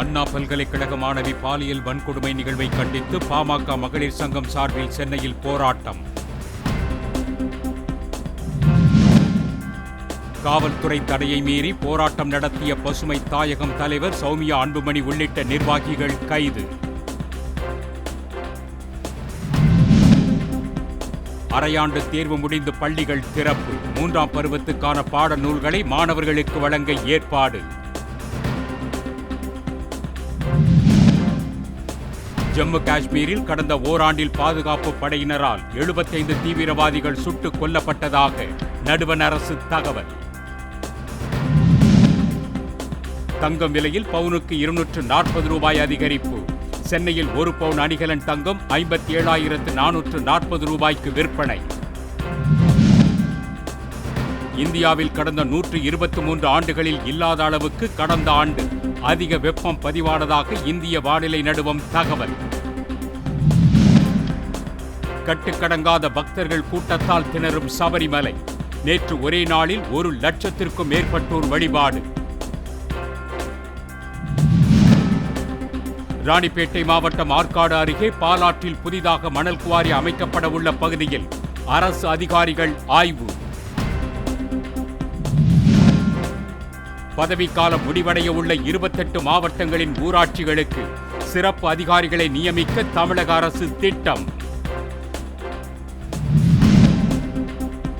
அண்ணா பல்கலைக்கழக மாணவி பாலியல் வன்கொடுமை நிகழ்வை கண்டித்து பாமக மகளிர் சங்கம் சார்பில் சென்னையில் போராட்டம். காவல்துறை தடையை மீறி போராட்டம் நடத்திய பசுமை தாயகம் தலைவர் சௌமியா அன்புமணி உள்ளிட்ட நிர்வாகிகள் கைது. அரையாண்டு தேர்வு முடிந்து பள்ளிகள் திறப்பு. 3ஆம் பருவத்துக்கான பாட நூல்களை மாணவர்களுக்கு வழங்க ஏற்பாடு. ஜம்மு காஷ்மீரில் கடந்த ஓராண்டில் பாதுகாப்பு படையினரால் 75 தீவிரவாதிகள் சுட்டுக் கொல்லப்பட்டதாக நடுவண் அரசு தகவல். தங்கம் விலையில் பவுனுக்கு 240 ரூபாய் அதிகரிப்பு. சென்னையில் 1 பவுன் அணிகலன் தங்கம் 57,440 ரூபாய்க்கு விற்பனை. இந்தியாவில் கடந்த 123 ஆண்டுகளில் இல்லாத அளவுக்கு கடந்த ஆண்டு அதிக வெப்பம் பதிவானதாக இந்திய வானிலை நடுவம் தகவல். கட்டுக்கடங்காத பக்தர்கள் கூட்டத்தால் திணறும் சபரிமலை. நேற்று ஒரே நாளில் 1 லட்சத்திற்கும் மேற்பட்டோர் வழிபாடு. ராணிப்பேட்டை மாவட்டம் ஆற்காடு அருகே பாலாற்றில் புதிதாக மணல் குவாரி அமைக்கப்பட உள்ள பகுதியில் அரசு அதிகாரிகள் ஆய்வு. பதவிக்காலம் முடிவடைய உள்ள 28 மாவட்டங்களின் ஊராட்சிகளுக்கு சிறப்பு அதிகாரிகளை நியமிக்க தமிழக அரசு திட்டம்.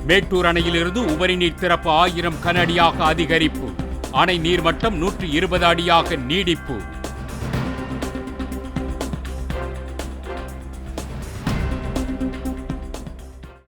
மேட்டூர் அணையிலிருந்து உபரி நீர் திறப்பு 1000 கன அடியாக அதிகரிப்பு. அணை நீர்மட்டம் 120 அடியாக நீடிப்பு.